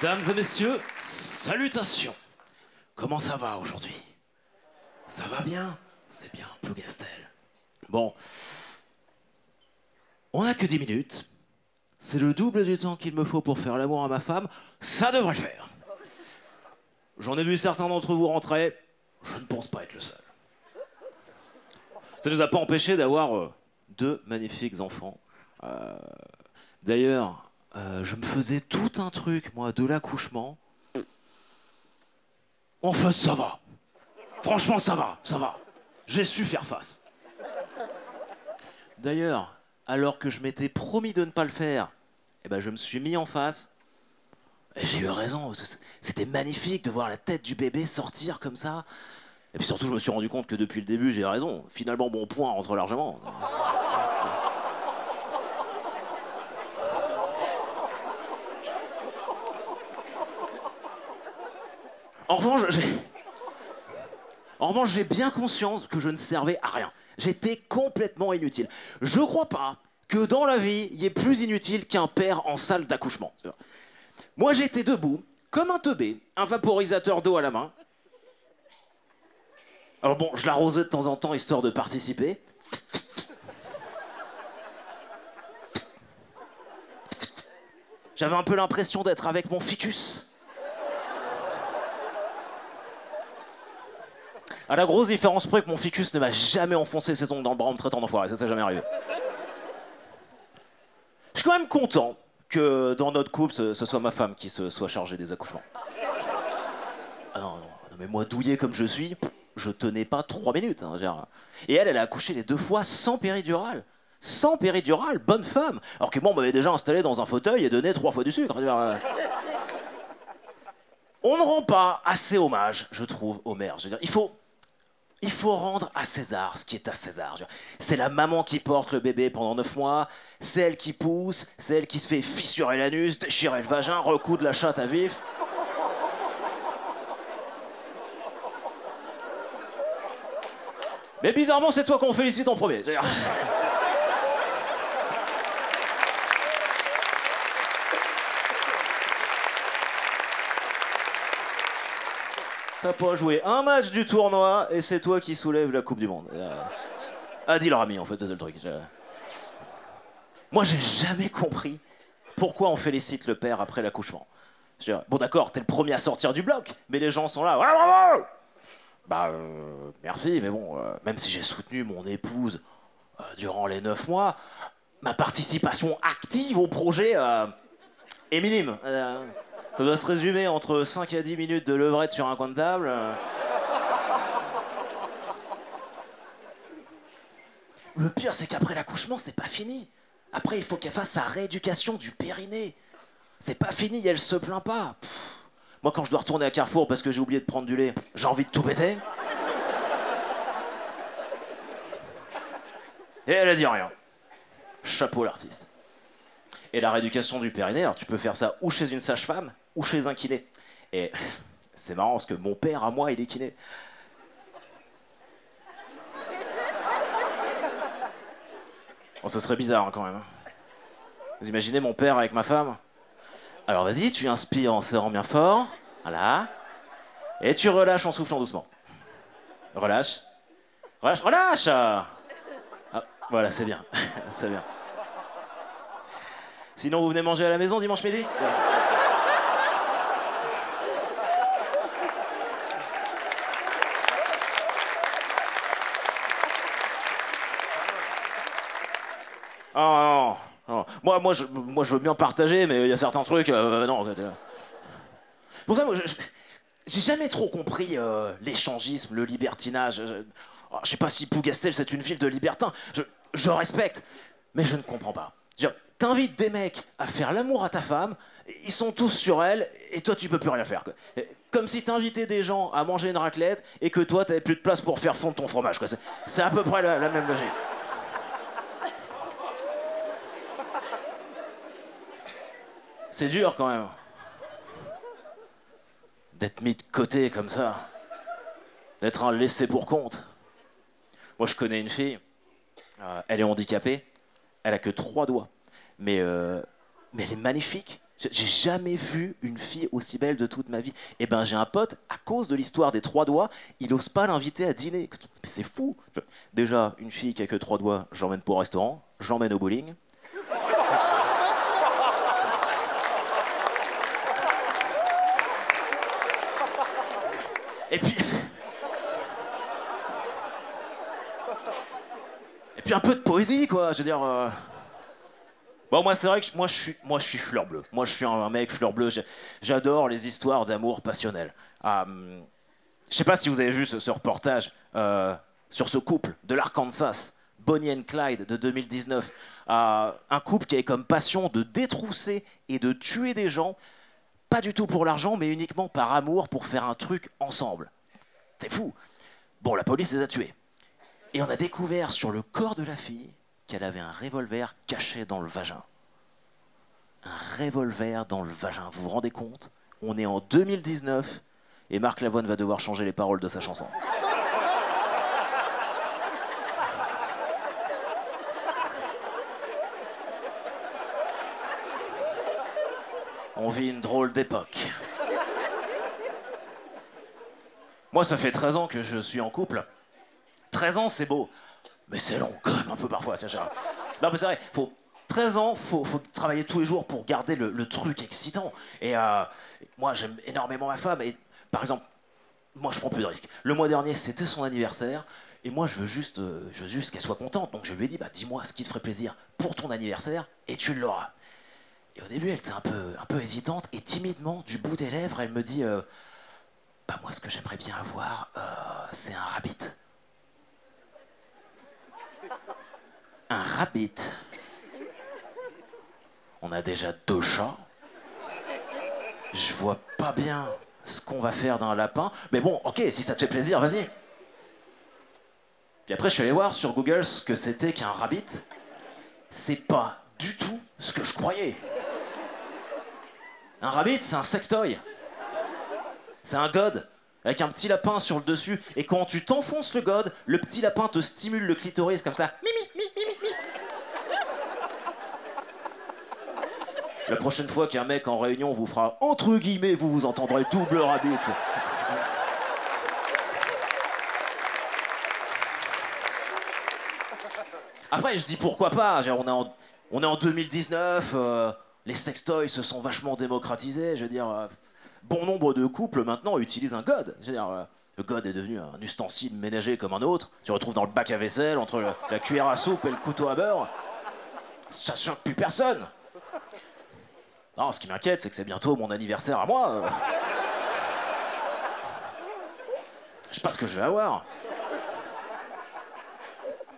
Mesdames et messieurs, salutations. Comment ça va aujourd'hui? Ça va bien? C'est bien, Plougastel. Bon, on n'a que 10 minutes. C'est le double du temps qu'il me faut pour faire l'amour à ma femme. Ça devrait le faire. J'en ai vu certains d'entre vous rentrer. Je ne pense pas être le seul. Ça ne nous a pas empêché d'avoir deux magnifiques enfants. D'ailleurs, je me faisais tout un truc, moi, de l'accouchement. En fait, ça va. Franchement, ça va, ça va. J'ai su faire face. D'ailleurs, alors que je m'étais promis de ne pas le faire, eh ben, je me suis mis en face. Et j'ai eu raison, parce que c'était magnifique de voir la tête du bébé sortir comme ça. Et puis surtout, je me suis rendu compte que depuis le début, j'ai raison. Finalement, mon point rentre largement. En revanche, j'ai bien conscience que je ne servais à rien. J'étais complètement inutile. Je crois pas que dans la vie, il y ait plus inutile qu'un père en salle d'accouchement. Moi, j'étais debout, comme un teubé, un vaporisateur d'eau à la main. Alors bon, je l'arrosais de temps en temps, histoire de participer. J'avais un peu l'impression d'être avec mon ficus. À la grosse différence près que mon ficus ne m'a jamais enfoncé ses ongles dans le bras en me traitant d'enfoiré, ça jamais arrivé. Je suis quand même content que dans notre couple, ce soit ma femme qui se soit chargée des accouchements. Ah non, mais moi, douillet comme je suis, je tenais pas 3 minutes. Hein, et elle a accouché les 2 fois sans péridurale. Sans péridurale, bonne femme. Alors que moi, on m'avait déjà installé dans un fauteuil et donné 3 fois du sucre. On ne rend pas assez hommage, je trouve, aux mères. Je veux dire, il faut rendre à César ce qui est à César. C'est la maman qui porte le bébé pendant 9 mois, c'est elle qui pousse, c'est elle qui se fait fissurer l'anus, déchirer le vagin, recoudre la chatte à vif. Mais bizarrement, c'est toi qu'on félicite en premier. T'as pas joué un match du tournoi et c'est toi qui soulève la Coupe du Monde. Adil Rami, en fait, c'est le truc. Moi, j'ai jamais compris pourquoi on félicite le père après l'accouchement. Bon, d'accord, t'es le premier à sortir du bloc, mais les gens sont là. Bah, merci, mais bon, même si j'ai soutenu mon épouse durant les 9 mois, ma participation active au projet est minime. Ça doit se résumer entre 5 à 10 minutes de levrette sur un coin de table. Le pire, c'est qu'après l'accouchement, c'est pas fini. Après, il faut qu'elle fasse sa rééducation du périnée. C'est pas fini, elle se plaint pas. Moi, quand je dois retourner à Carrefour parce que j'ai oublié de prendre du lait, j'ai envie de tout péter. Et elle a dit rien. Chapeau l'artiste. Et la rééducation du périnée, alors tu peux faire ça ou chez une sage-femme ou chez un kiné. Et c'est marrant parce que mon père, à moi, il est kiné. Bon, ce serait bizarre hein, quand même. Vous imaginez mon père avec ma femme? Alors vas-y, tu inspires en serrant bien fort. Voilà. Et tu relâches en soufflant doucement. Relâche. Relâche. Relâche ah, voilà, c'est bien. C'est bien. Sinon, vous venez manger à la maison dimanche midi? Oh, non, non. Moi, je veux bien partager, mais il y a certains trucs... non. Pour ça, moi, j'ai jamais trop compris l'échangisme, le libertinage. Je sais pas si Plougastel, c'est une ville de libertins. Je respecte, mais je ne comprends pas. T'invites des mecs à faire l'amour à ta femme, ils sont tous sur elle, et toi, tu peux plus rien faire. Quoi. Comme si t'invitais des gens à manger une raclette, et que toi, t'avais plus de place pour faire fondre ton fromage. C'est à peu près la même logique. C'est dur quand même. D'être mis de côté comme ça. D'être un laissé pour compte. Moi, je connais une fille. Elle est handicapée. Elle a que 3 doigts. Mais elle est magnifique. J'ai jamais vu une fille aussi belle de toute ma vie. Eh ben, j'ai un pote, à cause de l'histoire des 3 doigts, il ose pas l'inviter à dîner. Mais c'est fou. Déjà, une fille qui a que 3 doigts, j'emmène pas au restaurant, j'emmène au bowling. Et puis... Et puis un peu de poésie, quoi. Je veux dire... Bon, moi, c'est vrai que moi, je suis fleur bleue. Moi, je suis un mec fleur bleue. J'adore les histoires d'amour passionnel. Je sais pas si vous avez vu ce reportage sur ce couple de l'Arkansas, Bonnie and Clyde de 2019. Un couple qui avait comme passion de détrousser et de tuer des gens, pas du tout pour l'argent, mais uniquement par amour pour faire un truc ensemble. C'est fou. Bon, la police les a tués. Et on a découvert sur le corps de la fille qu'elle avait un revolver caché dans le vagin. Un revolver dans le vagin, vous vous rendez compte? On est en 2019 et Marc Lavoine va devoir changer les paroles de sa chanson. On vit une drôle d'époque. Moi, ça fait 13 ans que je suis en couple. 13 ans, c'est beau. Mais c'est long, quand même, un peu parfois. Tiens, Gérard. Non, mais c'est vrai, 13 ans, faut travailler tous les jours pour garder le truc excitant. Et moi, j'aime énormément ma femme. Et par exemple, moi, je prends peu de risques. Le mois dernier, c'était son anniversaire. Et moi, je veux juste qu'elle soit contente. Donc, je lui ai dit, bah, dis-moi ce qui te ferait plaisir pour ton anniversaire, et tu l'auras. Et au début, elle était un peu hésitante. Et timidement, du bout des lèvres, elle me dit, bah, moi, ce que j'aimerais bien avoir, c'est un rabbit. Un rabbit. On a déjà 2 chats. Je vois pas bien ce qu'on va faire d'un lapin. Mais bon, ok, si ça te fait plaisir, vas-y. Puis après, je suis allé voir sur Google ce que c'était qu'un rabbit. C'est pas du tout ce que je croyais. Un rabbit, c'est un sextoy. C'est un god avec un petit lapin sur le dessus. Et quand tu t'enfonces le god, le petit lapin te stimule le clitoris comme ça. Mimi, mimi, mimi, mimi. La prochaine fois qu'un mec en réunion vous fera entre guillemets, vous vous entendrez double rabbit. Après, je dis pourquoi pas. On est en 2019, les sextoys se sont vachement démocratisés. Je veux dire, bon nombre de couples maintenant utilisent un god. Je veux dire, le god est devenu un ustensile ménager comme un autre. Tu retrouves dans le bac à vaisselle, entre la cuillère à soupe et le couteau à beurre. Ça choque plus personne. Non, ce qui m'inquiète, c'est que c'est bientôt mon anniversaire à moi. Je sais pas ce que je vais avoir.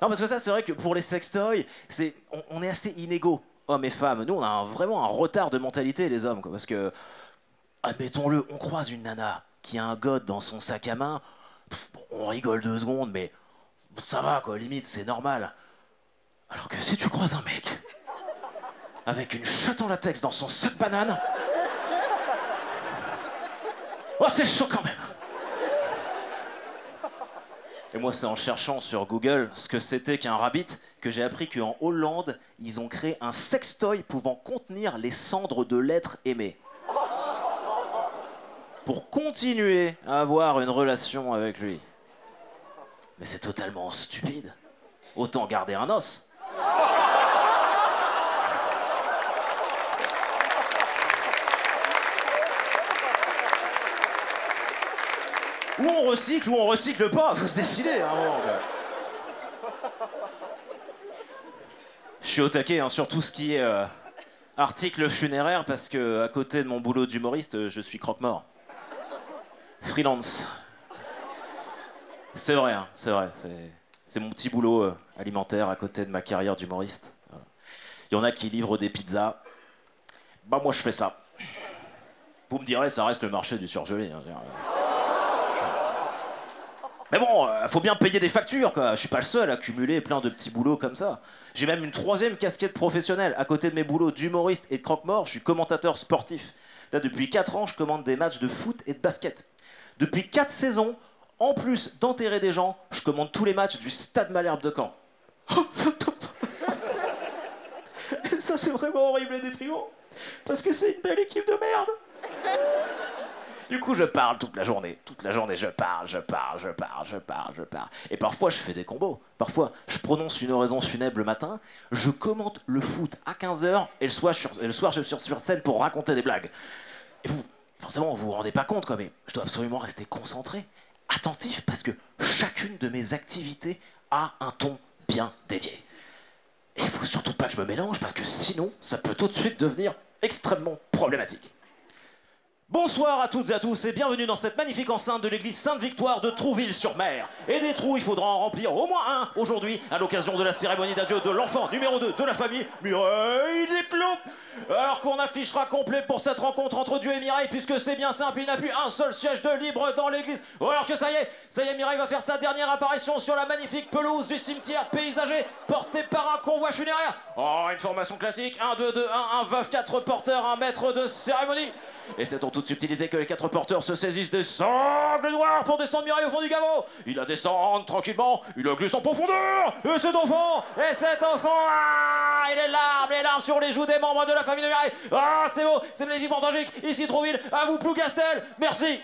Non, parce que ça, c'est vrai que pour les sextoys, on est assez inégaux, hommes et femmes. Nous, on a vraiment un retard de mentalité, les hommes, quoi, parce que, admettons-le, on croise une nana qui a un god dans son sac à main, on rigole 2 secondes, mais ça va, quoi, limite, c'est normal. Alors que si tu croises un mec avec une chatte en latex dans son sac banane, oh, c'est chaud quand même. Et moi, c'est en cherchant sur Google ce que c'était qu'un rabbit que j'ai appris qu'en Hollande, ils ont créé un sextoy pouvant contenir les cendres de l'être aimé. Pour continuer à avoir une relation avec lui. Mais c'est totalement stupide. Autant garder un os. Ou on recycle pas, faut se décider à un moment. Je suis au taquet hein, sur tout ce qui est article funéraire parce que à côté de mon boulot d'humoriste, je suis croque-mort. Freelance. C'est vrai, hein, c'est vrai. C'est mon petit boulot alimentaire à côté de ma carrière d'humoriste. Il y en a qui livrent des pizzas. Bah moi je fais ça. Vous me direz, ça reste le marché du surgelé. Hein, mais bon, faut bien payer des factures, quoi. Je suis pas le seul à cumuler plein de petits boulots comme ça. J'ai même une 3e casquette professionnelle. À côté de mes boulots d'humoriste et de croque-mort, je suis commentateur sportif. Là, depuis 4 ans, je commande des matchs de foot et de basket. Depuis 4 saisons, en plus d'enterrer des gens, je commande tous les matchs du Stade Malherbe de Caen. Ça, c'est vraiment horrible et déprimant. parce que c'est une belle équipe de merde. Du coup, je parle toute la journée, je parle. Et parfois, je fais des combos. Parfois, je prononce une oraison funèbre le matin, je commente le foot à 15h, et le soir, je suis sur scène pour raconter des blagues. Et vous, forcément, vous vous rendez pas compte, quoi, mais je dois absolument rester concentré, attentif, parce que chacune de mes activités a un ton bien dédié. Et il faut surtout pas que je me mélange, parce que sinon, ça peut tout de suite devenir extrêmement problématique. Bonsoir à toutes et à tous et bienvenue dans cette magnifique enceinte de l'église Sainte-Victoire de Trouville-sur-Mer. Et des trous, il faudra en remplir au moins un aujourd'hui à l'occasion de la cérémonie d'adieu de l'enfant numéro 2 de la famille, Mireille Desclous. Alors qu'on affichera complet pour cette rencontre entre Dieu et Mireille, puisque c'est bien simple, il n'a plus un seul siège de libre dans l'église. Ou alors que ça y est, Mireille va faire sa dernière apparition sur la magnifique pelouse du cimetière paysager, portée par un convoi funéraire. Oh, une formation classique, 1, 2, 2, 1, un veuf, 4 porteurs, un maître de cérémonie. Et c'est en toute subtilité que les 4 porteurs se saisissent des sangles noires pour descendre Mireille au fond du caveau. Il la descend tranquillement, il la glisse en profondeur. Et cet enfant, ah, et les larmes sur les joues des membres de la famille de Mireille. Ah, c'est beau, c'est magnifiquement tragique. Ici Trouville, à vous Plougastel, merci.